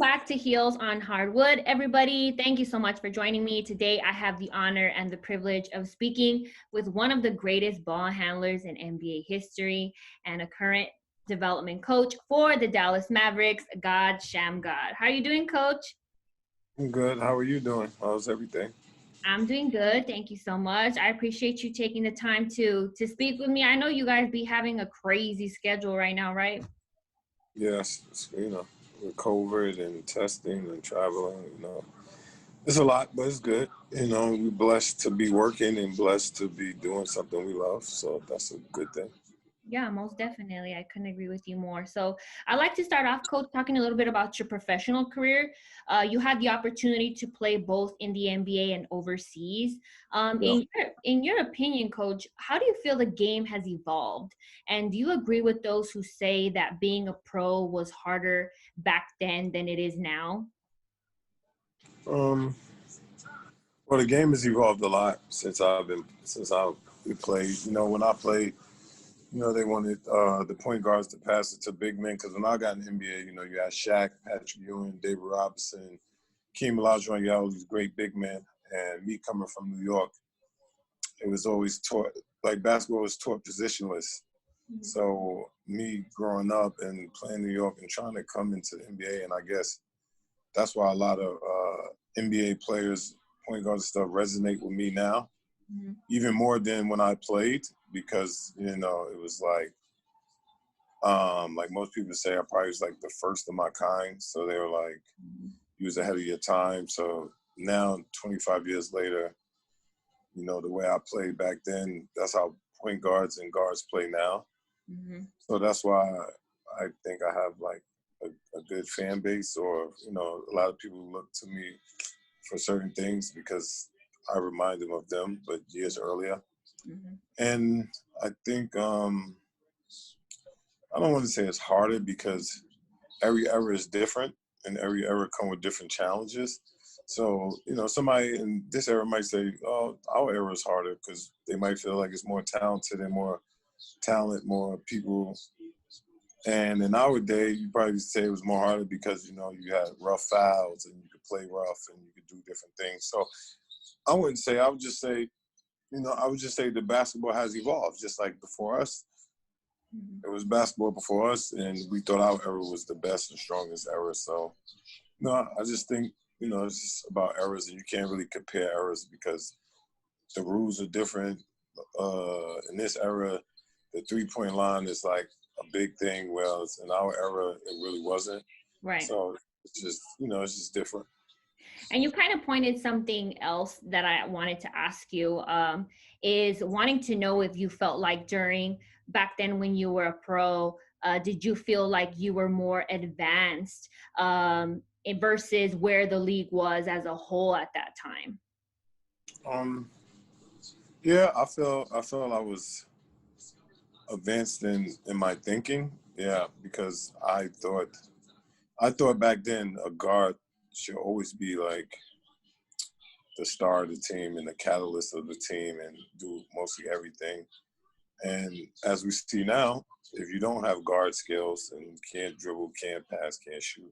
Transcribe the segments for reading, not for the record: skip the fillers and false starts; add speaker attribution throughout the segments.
Speaker 1: back to Heels on Hardwood, everybody. Thank you so much for joining me. Today, I have the honor and the privilege of speaking with one of the greatest ball handlers in NBA history and a current development coach for the Dallas Mavericks, God Shammgod. How are you doing, Coach?
Speaker 2: I'm good. How are you doing? How's everything?
Speaker 1: I'm doing good. Thank you so much. I appreciate you taking the time to speak with me. I know you guys be having a crazy schedule right now, right?
Speaker 2: Yes, with COVID and testing and traveling, it's a lot, but it's good. We're blessed to be working and blessed to be doing something we love. So that's a good thing.
Speaker 1: Yeah, most definitely. I couldn't agree with you more. So I'd like to start off, Coach, talking a little bit about your professional career. You had the opportunity to play both in the NBA and overseas.
Speaker 2: Yeah.
Speaker 1: In your opinion, Coach, how do you feel the game has evolved? And do you agree with those who say that being a pro was harder back then than it is now?
Speaker 2: Um, well, the game has evolved a lot since I we played. When I played, they wanted the point guards to pass it to big men because when I got in the NBA, you had Shaq, Patrick Ewing, David Robinson, Keem Olajuwon, you had all these great big men. And me coming from New York, it was always taught, like basketball was taught positionless.
Speaker 1: Mhm.
Speaker 2: So me growing up and playing New York and trying to come into the NBA, and I guess that's why a lot of NBA players, point guards and stuff resonate with me now,
Speaker 1: Mhm.
Speaker 2: even more than when I played, because, it was like most people say, I probably was like the first of my kind. So they were like, you was ahead of your time. So now, 25 years later, the way I played back then, that's how point guards and guards play now.
Speaker 1: Mhm.
Speaker 2: So that's why I think I have like a good fan base, or, a lot of people look to me for certain things because I remind them of them, but years earlier.
Speaker 1: Mhm.
Speaker 2: And I think, I don't want to say it's harder because every era is different and every era come with different challenges. So, somebody in this era might say, oh, our era is harder because they might feel like it's more talented and more talent, more people. And in our day, you probably say it was more harder because, you had rough fouls and you could play rough and you could do different things. So I wouldn't say, I would just say the basketball has evolved. Just like before us,
Speaker 1: Mhm.
Speaker 2: it was basketball before us, and we thought our era was the best and strongest era. So, no, I just think, it's just about eras, and you can't really compare eras because the rules are different. In this era, the three-point line is like a big thing, whereas in our era, it really wasn't.
Speaker 1: Right.
Speaker 2: So it's just different.
Speaker 1: And you kind of pointed something else that I wanted to ask you, is wanting to know if you felt like during back then when you were a pro, did you feel like you were more advanced versus where the league was as a whole at that time?
Speaker 2: Um, yeah, I feel I was advanced in my thinking. Yeah, because I thought back then a guard should always be like the star of the team and the catalyst of the team and do mostly everything. And as we see now, if you don't have guard skills and can't dribble, can't pass, can't shoot,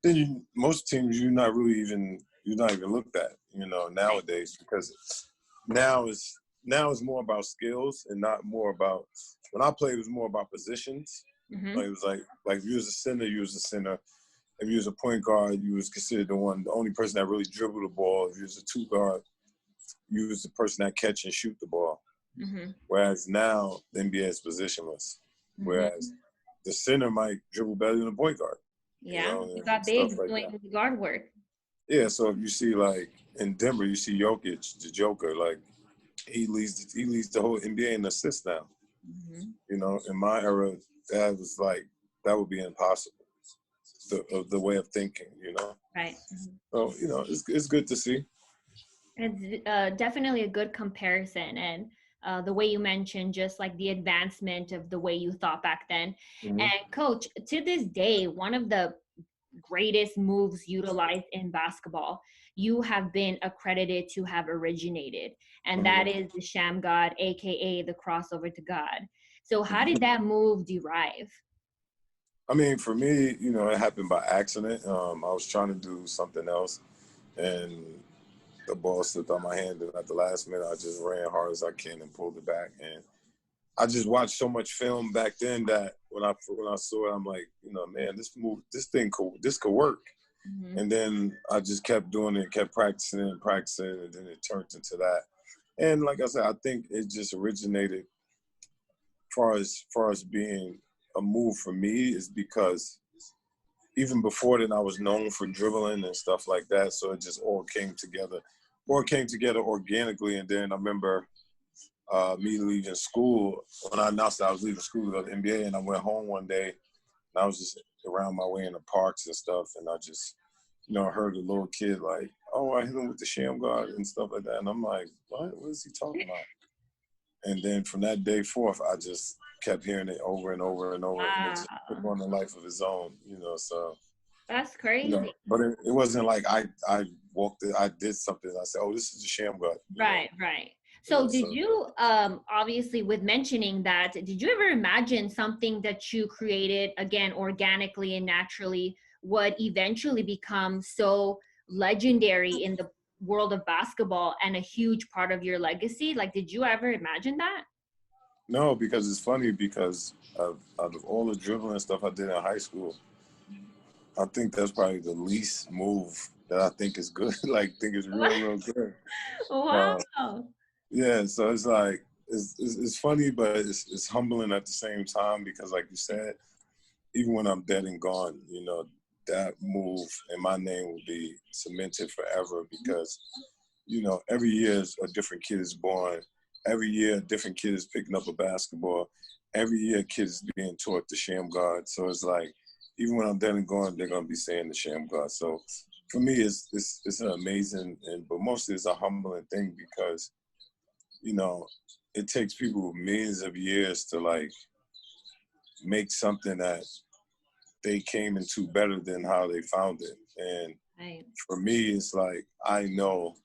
Speaker 2: then most teams you're not even looked at, nowadays, because now is now is more about skills and not more about, when I played it was more about positions. Like
Speaker 1: Mm-hmm.
Speaker 2: it was like if you was a center, you was a center. If you was a point guard, you was considered the only person that really dribbled the ball. If you was a two guard, you was the person that catch and shoot the ball.
Speaker 1: Mm-hmm.
Speaker 2: Whereas now the NBA is positionless.
Speaker 1: Mm-hmm.
Speaker 2: Whereas the center might dribble better than the point guard,
Speaker 1: Yeah, you
Speaker 2: and
Speaker 1: got
Speaker 2: stuff
Speaker 1: bigs
Speaker 2: like
Speaker 1: doing
Speaker 2: that.
Speaker 1: the guard work.
Speaker 2: Yeah, so if you see like in Denver, you see Jokic, the Joker, like he leads the whole NBA in assists now.
Speaker 1: Mm-hmm.
Speaker 2: In my era, that was like that would be impossible. The way of thinking.
Speaker 1: Right. Mm-hmm.
Speaker 2: So it's good to see.
Speaker 1: It's definitely a good comparison. And the way you mentioned, just like the advancement of the way you thought back then.
Speaker 2: Hmm.
Speaker 1: And coach, to this day, one of the greatest moves utilized in basketball, you have been accredited to have originated, and that
Speaker 2: Hmm.
Speaker 1: is the Shammgod, aka the crossover to God. So how did that move derive?
Speaker 2: I mean, for me, you know, it happened by accident. I was trying to do something else, and the ball slipped out my hand. And at the last minute, I just ran hard as I can and pulled it back. And I just watched so much film back then that when I saw it, I'm like, you know, man, this could work.
Speaker 1: Hmm.
Speaker 2: And then I just kept doing it, kept practicing and practicing, and then it turned into that. And like I said, I think it just originated far as being a move for me is because even before then I was known for dribbling and stuff like that. So it just all came together. Or it came together organically. And then I remember me leaving school when I announced that I was leaving school to go to the NBA, and I went home one day and I was just around my way in the parks and stuff, and I just, you know, heard a little kid like, "Oh, I hit him with the Shammgod" and stuff like that, and I'm like, "What? What is he talking about?" And then from that day forth, I just kept hearing it over and over and over, and it just took
Speaker 1: Wow,
Speaker 2: on a life of its own, you know. So,
Speaker 1: that's
Speaker 2: you know,
Speaker 1: crazy.
Speaker 2: but it wasn't like I walked it, I did something. I said, "Oh, this is a Shammgod," you know.
Speaker 1: Right, right.
Speaker 2: You
Speaker 1: So
Speaker 2: know,
Speaker 1: did
Speaker 2: so
Speaker 1: you obviously with mentioning that, did you ever imagine something that you created again organically and naturally would eventually become so legendary in the world of basketball and a huge part of your legacy? Like did you ever imagine that?
Speaker 2: no, because it's funny because out of all the dribbling stuff I did in high school, I think that's probably the least move that I think is good. Like, think is real good. Uh,
Speaker 1: Wow.
Speaker 2: yeah, so it's like it's funny, but it's humbling at the same time because, like you said, even when I'm dead and gone, you know, that move and my name will be cemented forever because, you know, every year a different kid is born. Every year a different kid is picking up a basketball. Every year a kid is being taught the Shammgod. So it's like, even when I'm dead and gone, they're gonna be saying the Shammgod. So for me, it's an amazing but mostly it's a humbling thing because, you know, it takes people millions of years to like make something that they came into better than how they found it. And
Speaker 1: Right.
Speaker 2: for me, it's like I know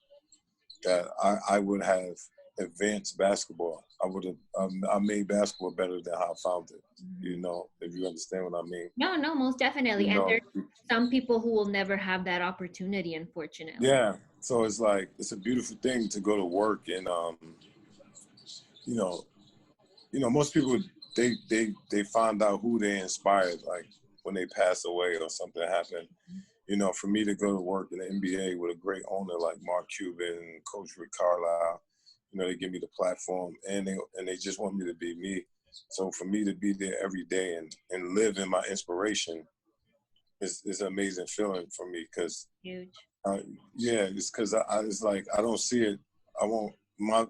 Speaker 2: that I would have advanced basketball. I would have I made basketball better than how I found it. You
Speaker 1: Mhm.
Speaker 2: know, if you understand what I mean.
Speaker 1: No, no, most definitely.
Speaker 2: You
Speaker 1: And
Speaker 2: know,
Speaker 1: there's some people who will never have that opportunity, unfortunately.
Speaker 2: yeah. So it's like it's a beautiful thing to go to work and you know, most people they find out who they inspired like when they pass away or something happened. You know, for me to go to work in the NBA with a great owner like Mark Cuban, Coach Rick Carlisle, you know, they give me the platform and they just want me to be me. So for me to be there every day and live in my inspiration is an amazing feeling for me because
Speaker 1: Huge.
Speaker 2: uh, yeah, it's because it's like I don't see it. I won't my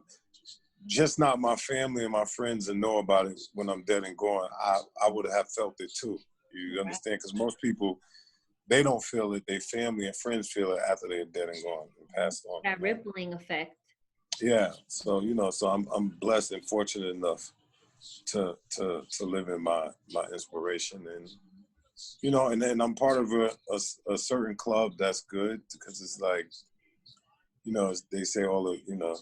Speaker 2: just not my family and my friends and know about it when I'm dead and gone. I would have felt it too. You
Speaker 1: Right.
Speaker 2: understand? Because most people they don't feel it. Their family and friends feel it after they're dead and gone and passed on.
Speaker 1: That
Speaker 2: You know?
Speaker 1: rippling effect.
Speaker 2: Yeah. So you know, so I'm blessed and fortunate enough to live in my inspiration and you know, and then I'm part of a certain club that's good because it's like you know they say all the you know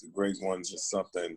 Speaker 2: the great ones or something.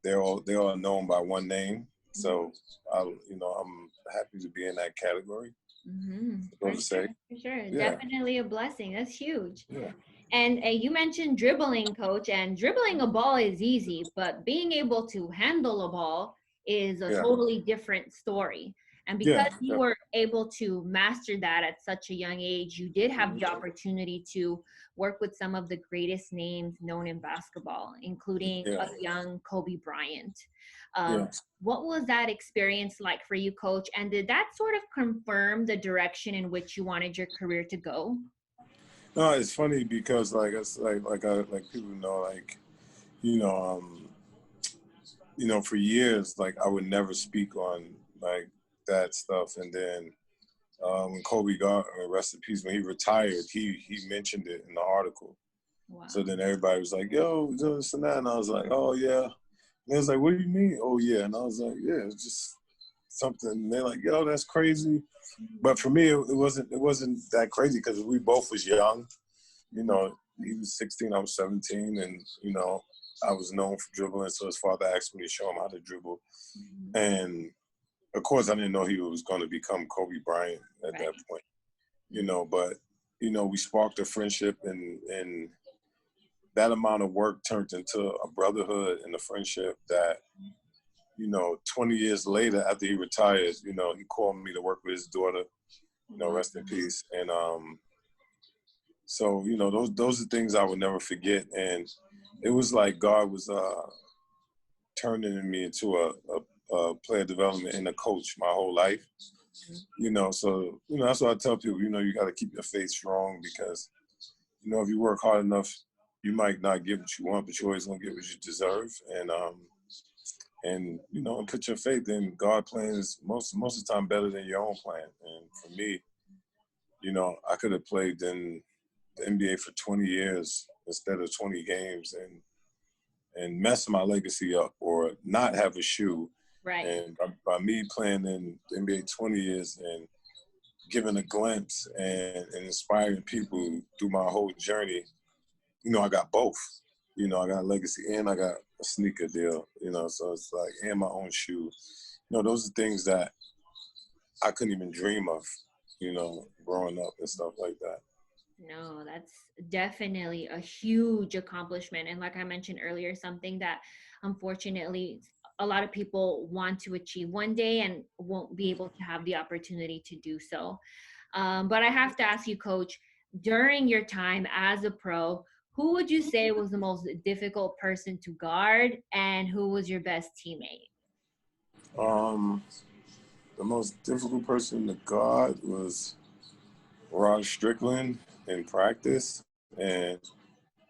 Speaker 2: They're all known by one name. So I'm happy to be in that category.
Speaker 1: Mm-hmm.
Speaker 2: So
Speaker 1: For
Speaker 2: to
Speaker 1: sure,
Speaker 2: say,
Speaker 1: for sure.
Speaker 2: yeah,
Speaker 1: Definitely a blessing. That's huge.
Speaker 2: yeah,
Speaker 1: And you mentioned dribbling, coach, and dribbling a ball is easy, but being able to handle a ball is a
Speaker 2: yeah,
Speaker 1: totally different story. And because
Speaker 2: yeah,
Speaker 1: you were able to master that at such a young age, you did have
Speaker 2: definitely.
Speaker 1: the opportunity to work with some of the greatest names known in basketball, including
Speaker 2: Yeah,
Speaker 1: a young Kobe Bryant.
Speaker 2: yeah.
Speaker 1: What was that experience like for you, coach? And did that sort of confirm the direction in which you wanted your career to go?
Speaker 2: No, it's funny because like it's like people know you know for years like I would never speak on like that stuff and then when Kobe got rest in peace when he retired he mentioned it in the article. So
Speaker 1: Wow.
Speaker 2: then everybody was like, "Yo, this and that," and I was like, "Oh yeah." And they was like, "What do you mean?" "Oh yeah," and I was like, "Yeah, it's just something." And they're like, "Yo, that's crazy." But for me, it wasn't that crazy because we both was young. You know, he was 16, I was 17, and you know, I was known for dribbling. So his father asked me to show him how to dribble,
Speaker 1: Mhm.
Speaker 2: and of course, I didn't know he was going to become Kobe Bryant at
Speaker 1: Right.
Speaker 2: that point, but, we sparked a friendship, and that amount of work turned into a brotherhood and a friendship that, 20 years later after he retired, he called me to work with his daughter, rest in peace. And so, those are things I would never forget. And it was like God was turning me into a player development and a coach my whole life. So, that's what I tell people, you got to keep your faith strong, because, if you work hard enough, you might not get what you want, but you always gonna get what you deserve. And put your faith in God plans most of the time better than your own plan. And for me, I could have played in the NBA for 20 years instead of 20 games, and mess my legacy up or not have a shoe.
Speaker 1: Right.
Speaker 2: And by me playing in the NBA 20 years and giving a glimpse and inspiring people through my whole journey, I got both. I got a legacy and I got a sneaker deal, so it's like, and my own shoe. Those are things that I couldn't even dream of, growing up and stuff like that.
Speaker 1: No, that's definitely a huge accomplishment. And like I mentioned earlier, something that unfortunately a lot of people want to achieve one day and won't be able to have the opportunity to do so. But I have to ask you, Coach, during your time as a pro, who would you say was the most difficult person to guard, and who was your best teammate?
Speaker 2: The most difficult person to guard was Rod Strickland in practice, and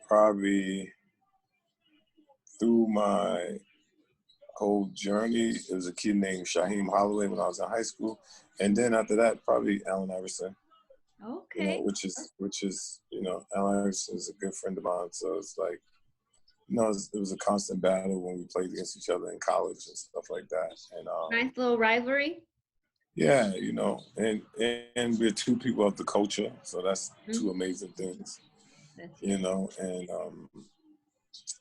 Speaker 2: probably through my whole journey, it was a kid named Shaheem Holloway when I was in high school, and then after that, probably Allen Iverson.
Speaker 1: Okay.
Speaker 2: Which is Allen Iverson is a good friend of mine, so it's like, it was a constant battle when we played against each other in college and stuff like that. And
Speaker 1: Nice little rivalry.
Speaker 2: yeah, and we're two people of the culture, so that's two amazing things.
Speaker 1: That's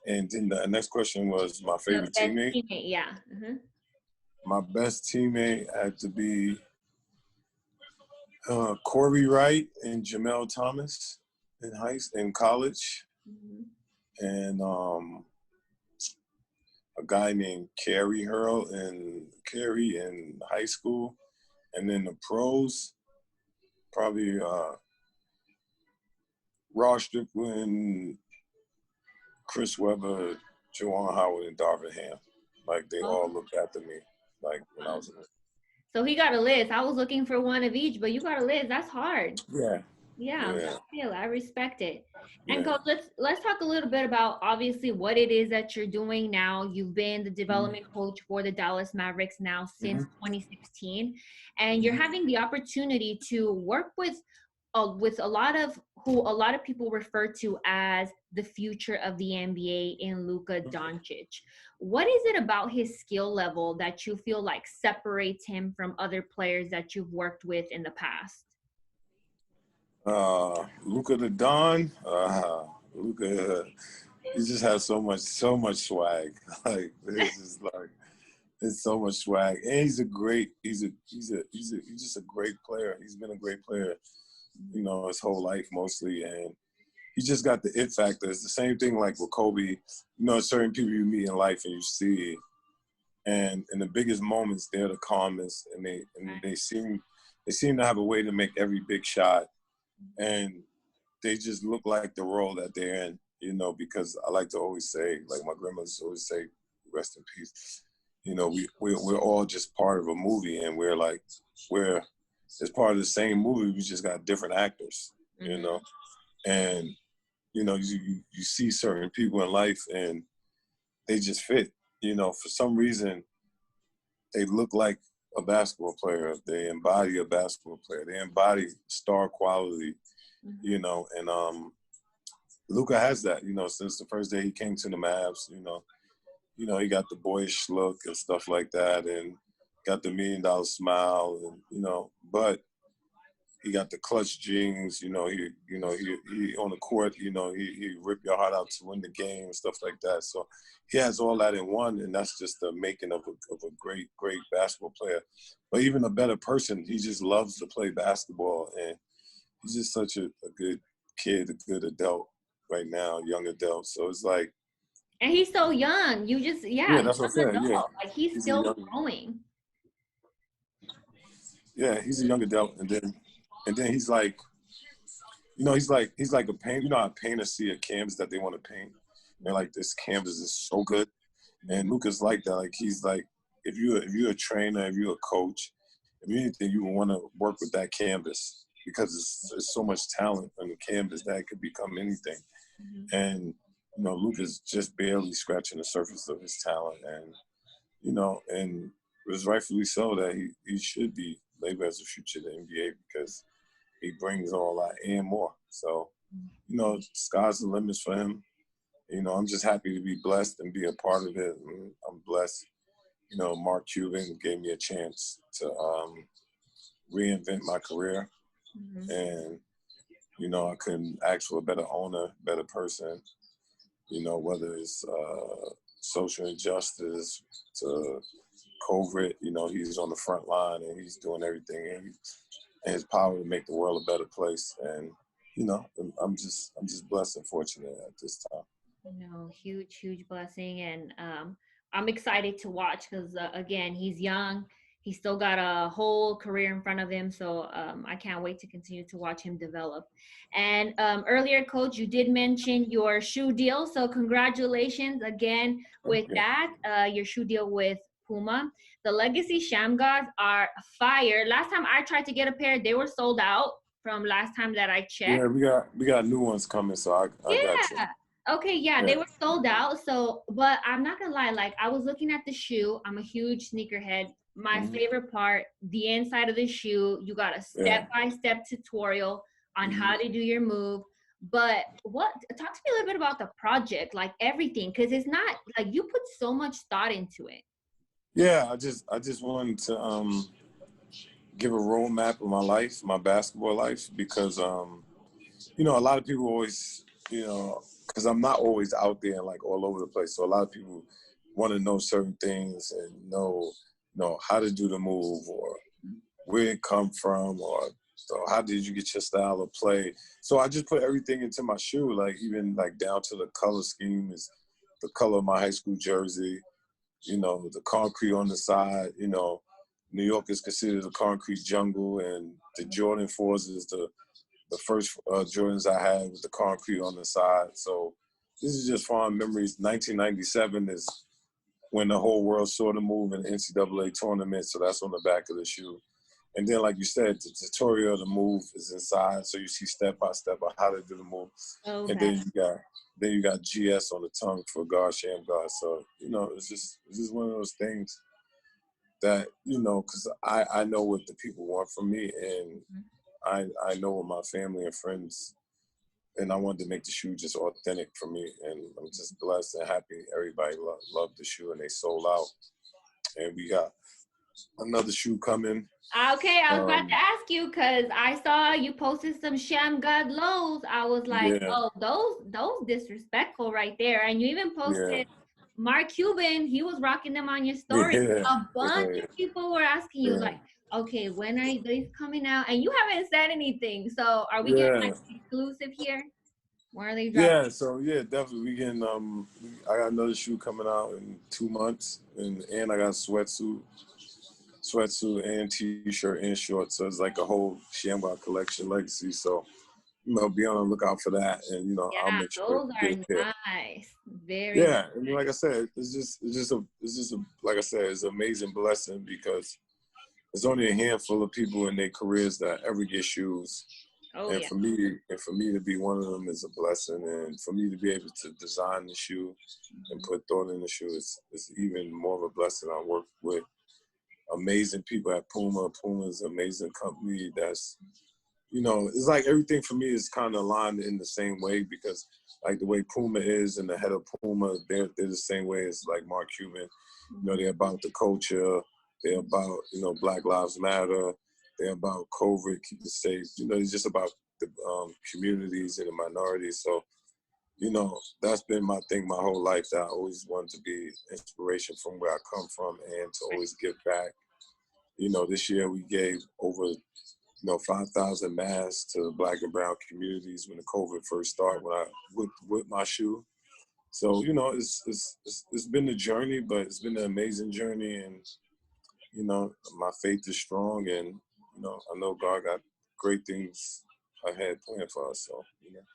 Speaker 2: And then the next question was my favorite
Speaker 1: best
Speaker 2: teammate.
Speaker 1: teammate, yeah.
Speaker 2: My best teammate had to be Corey Wright and Jamel Thomas in college, and a guy named Kerry in high school, and then the pros, probably Ross Strickland, Chris Webber, Juwan Howard, and Darvin Ham. Like, they all looked after me, like, when I was in.
Speaker 1: So he got a list. I was looking for one of each, but you got a list. That's hard.
Speaker 2: Yeah.
Speaker 1: I respect it. And Coach, let's talk a little bit about obviously what it is that you're doing now. You've been the development coach for the Dallas Mavericks now since 2016, and you're having the opportunity to work with a lot of who a lot of people refer to as the future of the NBA in Luka Doncic. What is it about his skill level that you feel like separates him from other players that you've worked with in the past?
Speaker 2: Luka the Don, Luka, he just has so much swag. Like, it's just like, it's so much swag, and he's just a great player. He's been a great player, his whole life mostly, and he just got the it factor. It's the same thing like with Kobe. Certain people you meet in life and you see, and in the biggest moments, they're the calmest, and they seem to have a way to make every big shot. And they just look like the role that they're in, because I like to always say, like my grandmother always say, rest in peace. We're all just part of a movie, and we're as part of the same movie. We just got different actors, and you see certain people in life, and they just fit. For some reason, they look like a basketball player. They embody a basketball player. They embody star quality. And Luka has that, since the first day he came to the Mavs, he got the boyish look and stuff like that, and got the $1 million smile, and, but he got the clutch jeans. He on the court. He rip your heart out to win the game and stuff like that. So he has all that in one, and that's just the making of a great basketball player. But even a better person, he just loves to play basketball, and he's just such a good kid, a good adult right now, young adult. So it's like,
Speaker 1: And he's so young.
Speaker 2: yeah,
Speaker 1: Young
Speaker 2: that's what I said. Yeah,
Speaker 1: adult. Like he's
Speaker 2: he's a
Speaker 1: still
Speaker 2: young,
Speaker 1: growing.
Speaker 2: yeah, he's a young adult, and then he's like, he's like a paint. You know how painters see a canvas that they want to paint. They're like, this canvas is so good, and Luka's like that. Like he's like, if you're a trainer, if you're a coach, if you're anything, you would want to work with that canvas because there's so much talent on the canvas that it could become anything. And Luka's just barely scratching the surface of his talent, and it was rightfully so that he should be labeled as a future of the NBA because he brings all that and more. So, sky's the limits for him. I'm just happy to be blessed and be a part of it. And I'm blessed. Mark Cuban gave me a chance to reinvent my career, and I couldn't ask for a better owner, better person. Whether it's social injustice to COVID, he's on the front line and he's doing everything in his power to make the world a better place. And I'm just blessed and fortunate at this time.
Speaker 1: Huge blessing, and I'm excited to watch because again, he's young. He's still got a whole career in front of him, so I can't wait to continue to watch him develop. And earlier, Coach, you did mention your shoe deal, so congratulations again with that. Your shoe deal with PUMA. The Legacy Shammgods are fire. Last time I tried to get a pair, they were sold out from last time that I checked.
Speaker 2: Yeah, we got new ones coming, so I got you.
Speaker 1: Okay, yeah, they were sold out. So, but I'm not gonna lie, like I was looking at the shoe. I'm a huge sneakerhead. My favorite part, the inside of the shoe, you got a step-by-step tutorial on how to do your move. But talk to me a little bit about the project, like everything, because it's not like you put so much thought into it.
Speaker 2: Yeah, I just wanted to give a roadmap of my life, my basketball life, because a lot of people always, because I'm not always out there and like all over the place. So a lot of people want to know certain things and know how to do the move or where it come from or how did you get your style of play. So I just put everything into my shoe, like even like down to the color scheme is the color of my high school jersey, the concrete on the side, New York is considered a concrete jungle, and the Jordan 4s is the first Jordans I had with the concrete on the side. So this is just fond memories. 1997 is when the whole world saw the move in the NCAA tournament, so that's on the back of the shoe. And then, like you said, the tutorial of the move is inside, so you see step by step on how to do the move.
Speaker 1: Okay.
Speaker 2: And then you got GS on the tongue for God Shammgod. So it's just one of those things that because I know what the people want from me, and I know what my family and friends, and I wanted to make the shoe just authentic for me. And I'm just blessed and happy everybody loved the shoe and they sold out. And we got another shoe coming.
Speaker 1: Okay, I was about to ask you because I saw you posted some Shammgod Lows. I was like, oh, those disrespectful right there. And you even posted Mark Cuban. He was rocking them on your story. A bunch of people were asking you like, okay, when are these coming out? And you haven't said anything. So are we getting like exclusive here? When are they dropping?
Speaker 2: Yeah, so definitely we getting I got another shoe coming out in 2 months, and I got a sweatsuit and t-shirt and shorts. So it's like a whole Shammgod collection legacy. So be on the lookout for that, and I'll make sure
Speaker 1: those are nice. Very
Speaker 2: nice. And like I said, it's just a like I said, it's an amazing blessing because there's only a handful of people in their careers that ever get shoes. For me to be one of them is a blessing, and for me to be able to design the shoe and put thought in the shoe is even more of a blessing. I work with amazing people at PUMA. PUMA is an amazing company that's, it's like everything for me is kind of aligned in the same way because like the way PUMA is and the head of PUMA, they're the same way as like Mark Cuban. They're about the culture. They're about, Black Lives Matter. They're about COVID, keep it safe. You know, it's just about the communities and the minorities. So, you know, that's been my thing my whole life, that I always wanted to be inspiration from where I come from and to always give back. You know, this year we gave over, 5,000 masks to black and brown communities when the COVID first started, when I with my shoe. So, you know, it's been a journey, but it's been an amazing journey. And, you know, my faith is strong, and, I know God got great things ahead planned for us. So,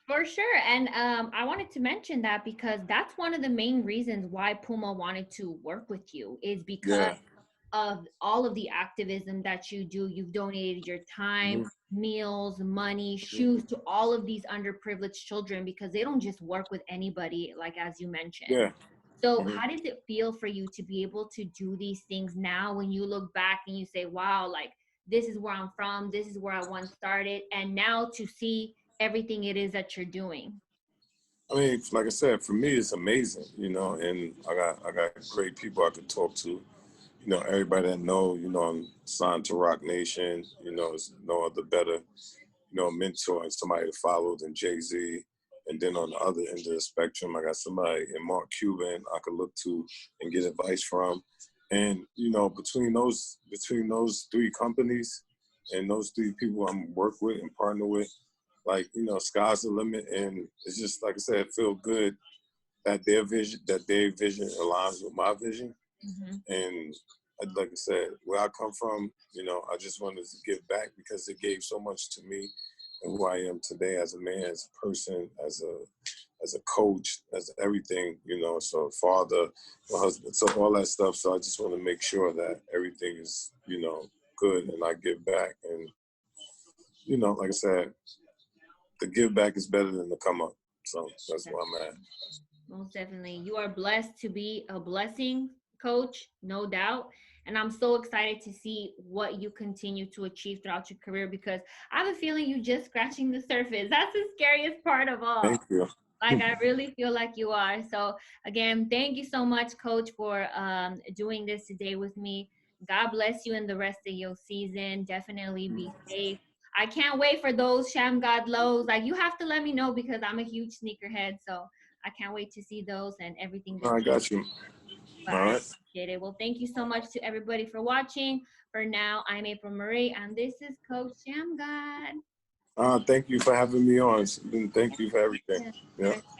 Speaker 1: For sure. And I wanted to mention that because that's one of the main reasons why Puma wanted to work with you, is because
Speaker 2: yeah.
Speaker 1: of all of the activism that you do. You've donated your time,
Speaker 2: Hmm.
Speaker 1: meals, money,
Speaker 2: Hmm.
Speaker 1: shoes to all of these underprivileged children, because they don't just work with anybody, like as you mentioned.
Speaker 2: Yeah.
Speaker 1: So,
Speaker 2: Hmm.
Speaker 1: how does it feel for you to be able to do these things now when you look back and you say, wow, like this is where I'm from, this is where I once started, and now to see everything it is that you're doing?
Speaker 2: I mean, like I said, for me, it's amazing, and I got great people I could talk to. Everybody that know, I'm signed to Rock Nation. There's no other better, mentor and somebody to follow than Jay-Z. And then on the other end of the spectrum, I got somebody in Mark Cuban I could look to and get advice from. And, between those three companies and those three people I'm work with and partner with, like, sky's the limit. And it's just, like I said, feel good that their vision aligns with my vision.
Speaker 1: Mhm.
Speaker 2: And like I said, where I come from, I just wanted to give back because it gave so much to me and who I am today as a man, as a person, as a coach, as everything, so father, my husband, so all that stuff. So I just want to make sure that everything is, good, and I give back. And, like I said, the give back is better than the come up. So that's where I'm at.
Speaker 1: Most definitely. You are blessed to be a blessing, coach, no doubt. And I'm so excited to see what you continue to achieve throughout your career, because I have a feeling you just scratching the surface. That's the scariest part of all.
Speaker 2: Thank you.
Speaker 1: Like, I really feel like you are. So again, thank you so much, coach, for doing this today with me. God bless you in the rest of your season. Definitely be safe. I can't wait for those Shammgod Lows. Like, you have to let me know, because I'm a huge sneakerhead. So I can't wait to see those and everything that
Speaker 2: I
Speaker 1: you.
Speaker 2: got you.
Speaker 1: But
Speaker 2: All
Speaker 1: I
Speaker 2: right.
Speaker 1: appreciate it. Well, thank you so much to everybody for watching. For now, I'm April Marie, and this is Coach Shammgod.
Speaker 2: Thank you for having me on. And thank you for everything.
Speaker 1: Yeah.
Speaker 2: Yeah.